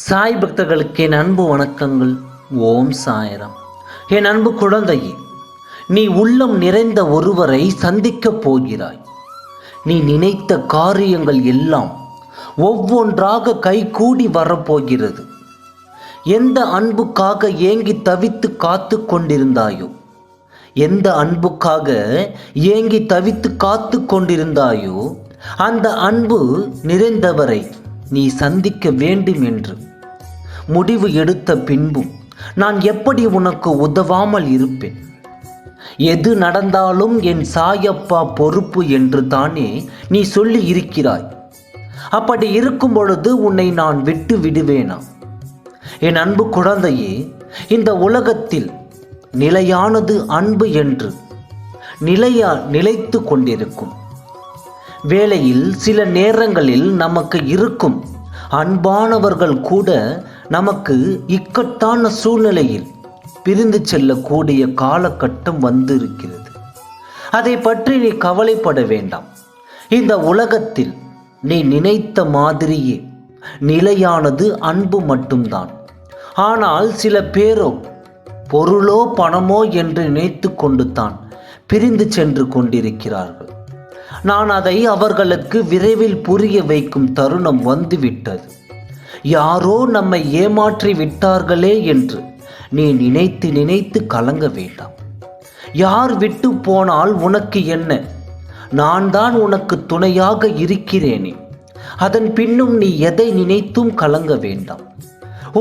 சாய் பக்தர்களுக்கு என் அன்பு வணக்கங்கள். ஓம் சாய்ராம். என் அன்பு குழந்தையே, நீ உள்ளம் நிறைந்த ஒருவரை சந்திக்கப் போகிறாய். நீ நினைத்த காரியங்கள் எல்லாம் ஒவ்வொன்றாக கைகூடி வரப்போகிறது. எந்த அன்புக்காக ஏங்கி தவித்து காத்து கொண்டிருந்தாயோ, எந்த அன்புக்காக ஏங்கி தவித்து காத்து கொண்டிருந்தாயோ, அந்த அன்பு நிறைந்தவரை நீ சந்திக்க வேண்டும் என்று முடிவு எடுத்த பின்பும் நான் எப்படி உனக்கு உதவாமல் இருப்பேன்? எது நடந்தாலும் என் சாயப்பா பொறுப்பு என்று தானே நீ சொல்லி இருக்கிறாய். அப்படி இருக்கும் பொழுது உன்னை நான் விட்டு விடுவேனா? என் அன்பு குழந்தையே, இந்த உலகத்தில் நிலையானது அன்பு என்று நிலைத்து கொண்டிருக்கும் வேளையில் சில நேரங்களில் நமக்கு இருக்கும் அன்பானவர்கள் கூட நமக்கு இக்கட்டான சூழ்நிலையில் பிரிந்து செல்லக்கூடிய காலகட்டம் வந்திருக்கிறது. அதை பற்றி நீ கவலைப்பட வேண்டாம். இந்த உலகத்தில் நீ நினைத்த மாதிரியே நிலையானது அன்பு மட்டும்தான். ஆனால் சில பேரோ பொருளோ பணமோ என்று நினைத்து கொண்டு தான் பிரிந்து சென்று கொண்டிருக்கிறார்கள். நான் அதை அவர்களுக்கு விரைவில் புரிய வைக்கும் தருணம் வந்துவிட்டது. யாரோ நம்மை ஏமாற்றி விட்டார்களே என்று நீ நினைத்து நினைத்து கலங்க வேண்டாம். யார் விட்டு போனால் உனக்கு என்ன? நான் தான் உனக்கு துணையாக இருக்கிறேனே. அதன் பின்னும் நீ எதை நினைத்தும் கலங்க வேண்டாம்.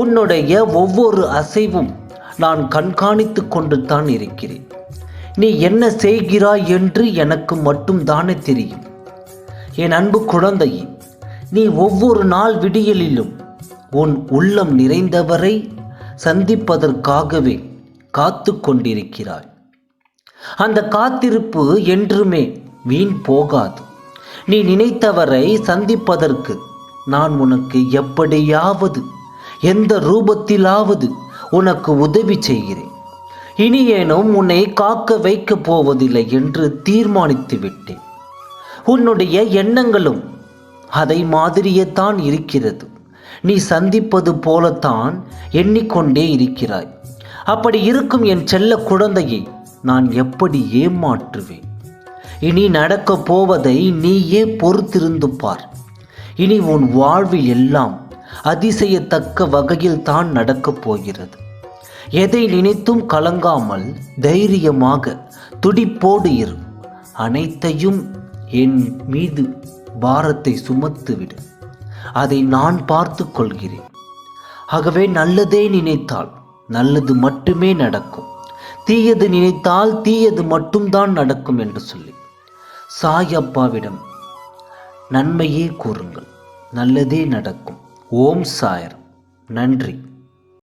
உன்னுடைய ஒவ்வொரு அசைவும் நான் கண்காணித்து கொண்டு தான் இருக்கிறேன். நீ என்ன செய்கிறாய் என்று எனக்கு மட்டும் தானே தெரியும். என் அன்பு குழந்தையே, நீ ஒவ்வொரு நாள் விடியலிலும் உன் உள்ளம் நிறைந்தவரை சந்திப்பதற்காகவே காத்து கொண்டிருக்கிறாய். அந்த காத்திருப்பு என்றுமே வீண் போகாது. நீ நினைத்தவரை சந்திப்பதற்கு நான் உனக்கு எப்படியாவது எந்த ரூபத்திலாவது உனக்கு உதவி செய்கிறேன். இனி ஏனும் உன்னை காக்க வைக்கப் போவதில்லை என்று தீர்மானித்து விட்டேன். உன்னுடைய எண்ணங்களும் அதை மாதிரியே தான் இருக்கிறது. நீ சந்திப்பது போலத்தான் எண்ணிக்கொண்டே இருக்கிறாய். அப்படி இருக்கும் என் செல்ல குழந்தையை நான் எப்படி ஏமாற்றுவேன்? இனி நடக்கப் போவதை நீயே பொறுத்திருந்து பார். இனி உன் வாழ்வில் எல்லாம் அதிசயத்தக்க வகையில் தான் நடக்கப் போகிறது. எதை நினைத்தும் கலங்காமல் தைரியமாக துடிப்போடு இரு. அனைத்தையும் என் மீது பாரத்தை சுமத்துவிடு. அதை நான் பார்த்து கொள்கிறேன். ஆகவே நல்லதே நினைத்தால் நல்லது மட்டுமே நடக்கும், தீயது நினைத்தால் தீயது மட்டும்தான் நடக்கும் என்று சொல்லி சாயப்பாவிடம் நன்மையே கூறுங்கள், நல்லதே நடக்கும். ஓம் சாய்ராம். நன்றி.